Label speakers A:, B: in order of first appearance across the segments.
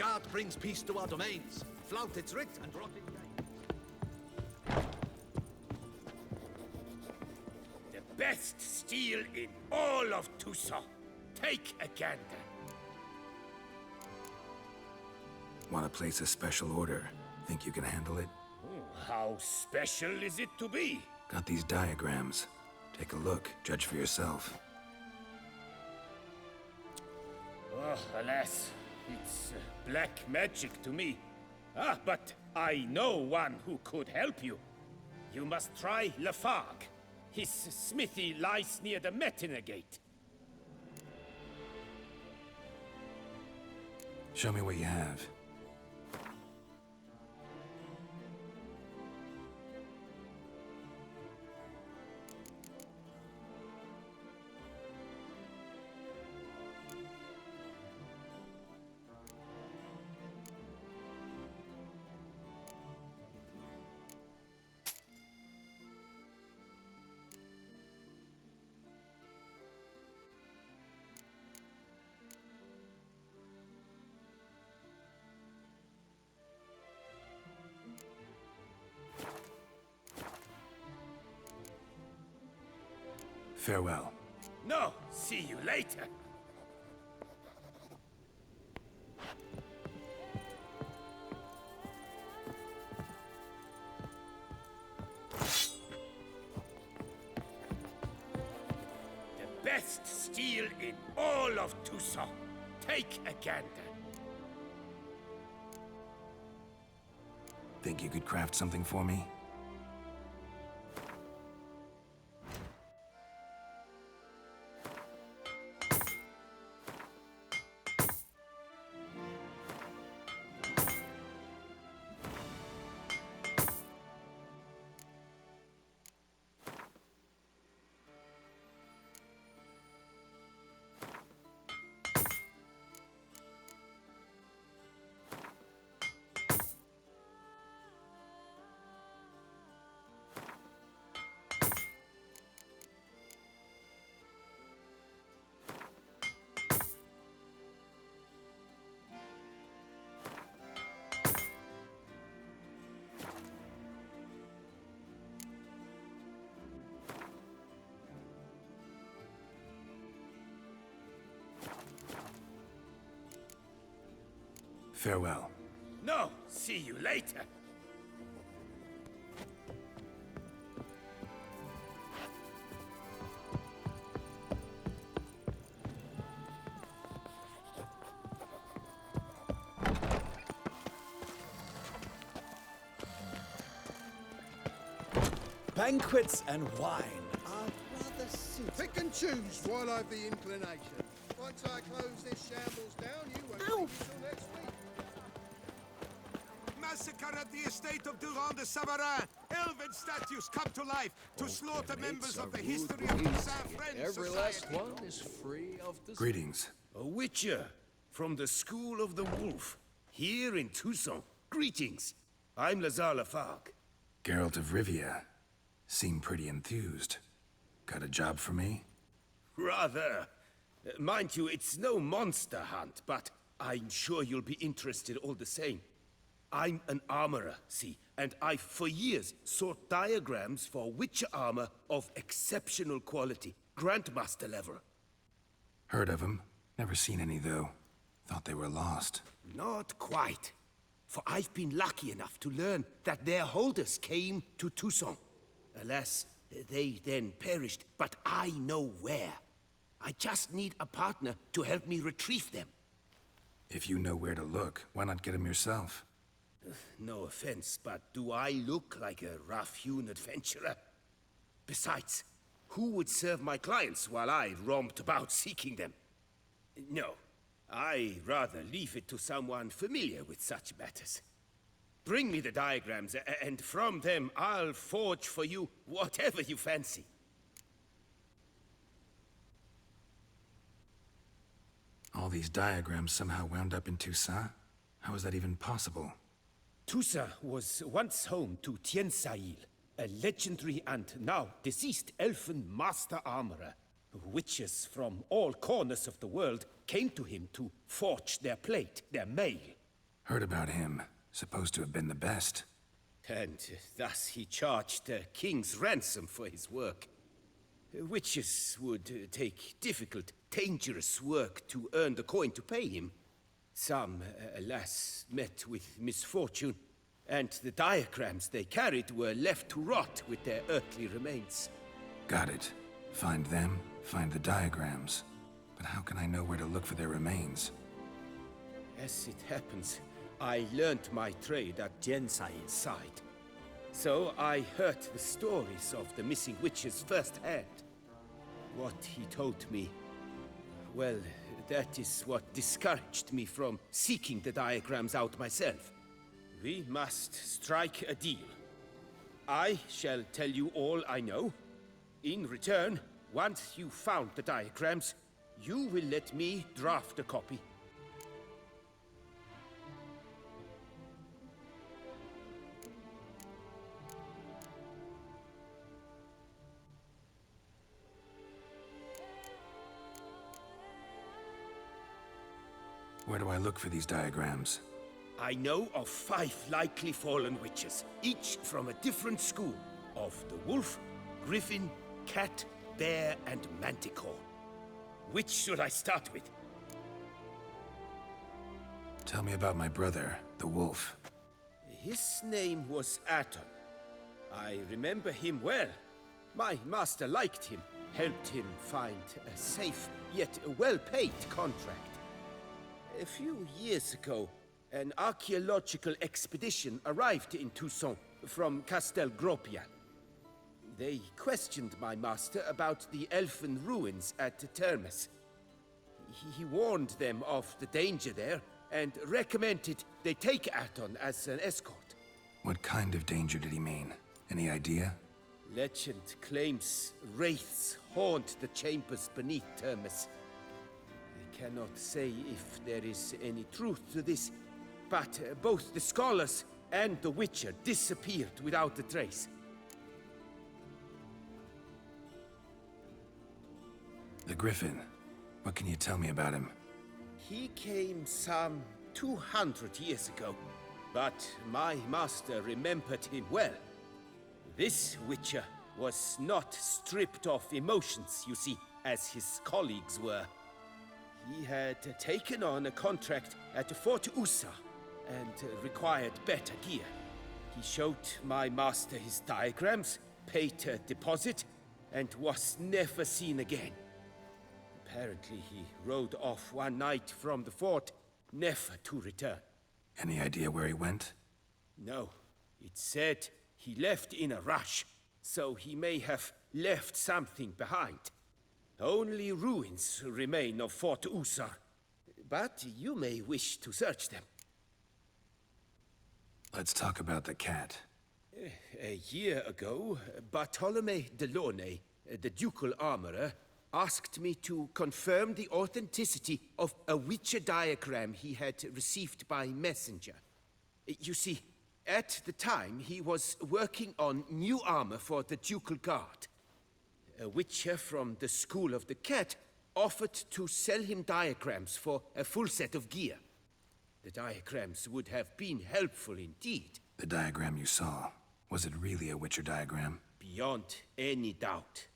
A: God brings peace to our domains. Flout its writ and rot its name.
B: The best steel in all of Toussaint. Take a gander.
C: Want to place a special order? Think you can handle it?
B: How special is it to be?
C: Got these diagrams. Take a look, judge for yourself.
B: Oh, alas, it's black magic to me. But I know one who could help you. You must try Lafargue. His smithy lies near the Metiner Gate.
C: Show me what you have. Farewell.
B: No, see you later. The best steel in all of Toussaint. Take a gander.
C: Think you could craft something for me? Farewell.
B: No, see you later.
D: Banquets and wine are rather suited.
E: Pick and choose while I've the inclination. Once I close this shambles down, you won't see me till next week.
F: Massacre at the estate of Durand de Savarin. Elven statues come to life to slaughter members of the history of the Saint-French
G: Every
F: Society.
G: last one is free of disease.
C: Greetings.
B: A witcher from the School of the Wolf, here in Toussaint. Greetings. I'm Lazar Lafargue.
C: Geralt of Rivia. Seem pretty enthused. Got a job for me?
B: Rather. Mind you, it's no monster hunt, but I'm sure you'll be interested all the same. I'm an armorer, see, and I've for years sought diagrams for witcher armor of exceptional quality. Grandmaster level.
C: Heard of them. Never seen any, though. Thought they were lost.
B: Not quite. For I've been lucky enough to learn that their holders came to Toussaint. Alas, they then perished, but I know where. I just need a partner to help me retrieve them.
C: If you know where to look, why not get them yourself?
B: No offense, but do I look like a rough-hewn adventurer? Besides, who would serve my clients while I romped about seeking them? No, I rather leave it to someone familiar with such matters. Bring me the diagrams, and from them I'll forge for you whatever you fancy.
C: All these diagrams somehow wound up in Toussaint? How is that even possible?
B: Toussaint was once home to Tiensail, a legendary and now deceased elfin master armorer. Witches from all corners of the world came to him to forge their plate, their mail.
C: Heard about him. Supposed to have been the best.
B: And thus he charged a king's ransom for his work. Witches would take difficult, dangerous work to earn the coin to pay him. Some, alas, met with misfortune, and the diagrams they carried were left to rot with their earthly remains.
C: Got it. Find them, find the diagrams. But how can I know where to look for their remains?
B: As it happens, I learned my trade at Jensail's side. So I heard the stories of the missing witches firsthand. What he told me, well, that is what discouraged me from seeking the diagrams out myself. We must strike a deal. I shall tell you all I know. In return, once you found the diagrams, you will let me draft a copy.
C: Where do I look for these diagrams?
B: I know of 5 likely fallen witches, each from a different school of the wolf, griffin, cat, bear, and manticore. Which should I start with?
C: Tell me about my brother, the wolf.
B: His name was Aton. I remember him well. My master liked him, helped him find a safe, yet well-paid contract. A few years ago, an archaeological expedition arrived in Toussaint from Castel Gropian. They questioned my master about the elfin ruins at Termes. He warned them of the danger there and recommended they take Aton as an escort.
C: What kind of danger did he mean? Any idea?
B: Legend claims wraiths haunt the chambers beneath Termes. I cannot say if there is any truth to this, but both the scholars and the Witcher disappeared without a trace.
C: The Griffin. What can you tell me about him?
B: He came some 200 years ago, but my master remembered him well. This Witcher was not stripped of emotions, you see, as his colleagues were. He had taken on a contract at Fort Usa and required better gear. He showed my master his diagrams, paid a deposit, and was never seen again. Apparently, he rode off one night from the fort, never to return.
C: Any idea where he went?
B: No. It said he left in a rush, so he may have left something behind. Only ruins remain of Fort Usar, but you may wish to search them.
C: Let's talk about the cat.
B: A year ago, Bartolome de Launay, the ducal armorer, asked me to confirm the authenticity of a Witcher diagram he had received by messenger. You see, at the time he was working on new armor for the ducal guard. A Witcher from the School of the Cat offered to sell him diagrams for a full set of gear. The diagrams would have been helpful indeed.
C: The diagram you saw, was it really a Witcher diagram?
B: Beyond any doubt.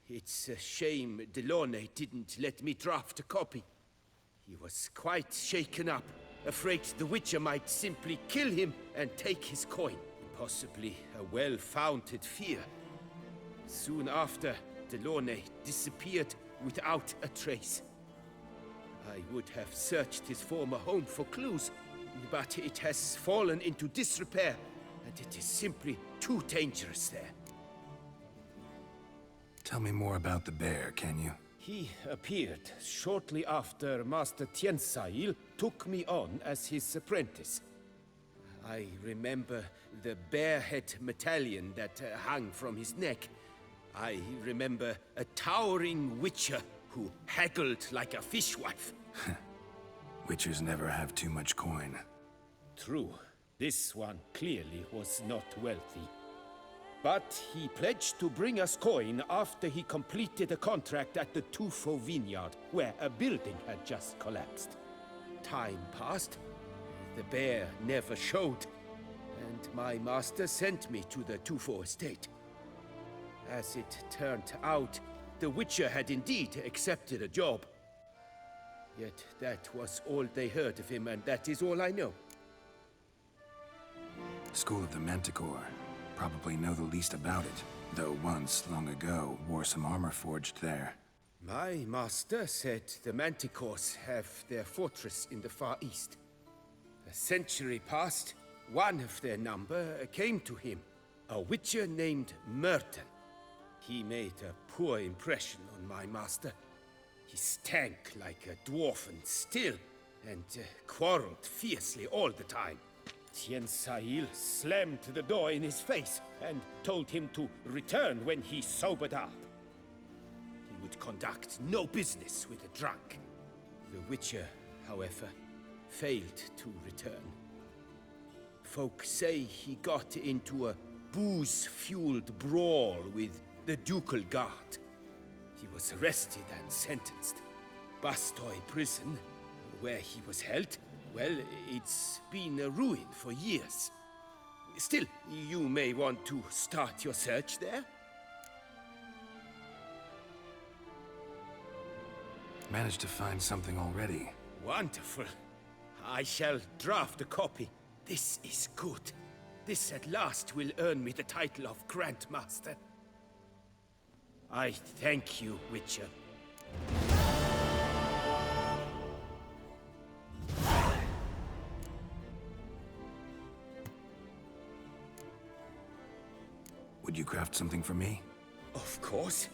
B: It's a shame Delaunay didn't let me draft a copy. He was quite shaken up, afraid the Witcher might simply kill him and take his coin. Possibly a well-founded fear. Soon after, Delaunay disappeared without a trace. I would have searched his former home for clues, but it has fallen into disrepair, and it is simply too dangerous there.
C: Tell me more about the bear, can you?
B: He appeared shortly after Master Tiensail took me on as his apprentice. I remember the bear-head medallion that hung from his neck. I remember a towering witcher who haggled like a fishwife.
C: Witchers never have too much coin.
B: True, this one clearly was not wealthy. But he pledged to bring us coin after he completed a contract at the Tufo vineyard, where a building had just collapsed. Time passed. The bear never showed, and my master sent me to the Tufo estate. As it turned out, the Witcher had indeed accepted a job. Yet that was all they heard of him, and that is all I know.
C: School of the Manticore. Probably know the least about it, though once, long ago, wore some armor forged there.
B: My master said the Manticores have their fortress in the Far East. A century past, one of their number came to him, a Witcher named Merton. He made a poor impression on my master. He stank like a dwarfen still, and quarreled fiercely all the time. Tien Sahil slammed the door in his face and told him to return when he sobered up. He would conduct no business with a drunk. The Witcher, however, failed to return. Folk say he got into a booze-fueled brawl with the ducal guard. He was arrested and sentenced. Bastoy prison, where he was held, well, it's been a ruin for years. Still, you may want to start your search there.
C: Managed to find something already.
B: Wonderful. I shall draft a copy. This is good. This at last will earn me the title of Grandmaster. I thank you, Witcher.
C: Would you craft something for me?
B: Of course.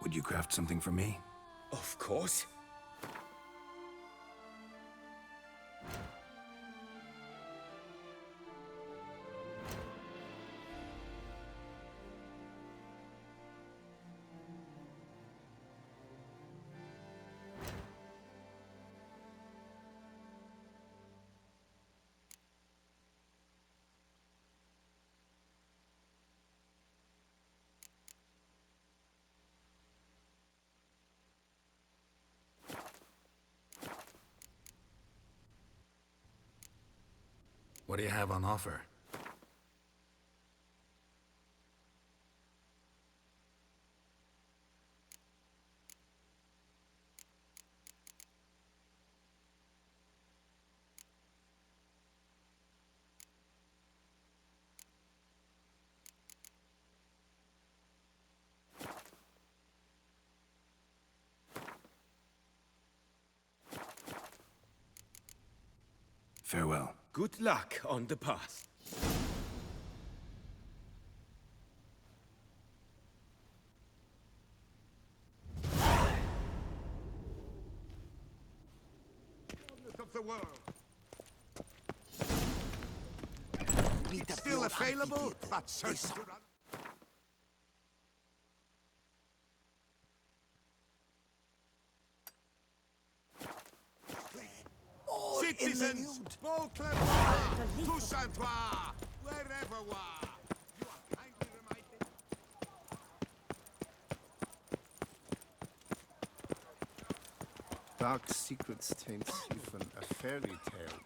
C: Would you craft something for me?
B: Of course.
C: What do you have on offer? Farewell.
B: Good luck on the path.
F: Of the world. It's still available, but certain to run. Citizens, Beauclerc, Toussaint-Trois, wherever wa, you are kindly reminded.
H: Dark secrets taint even a fairy tale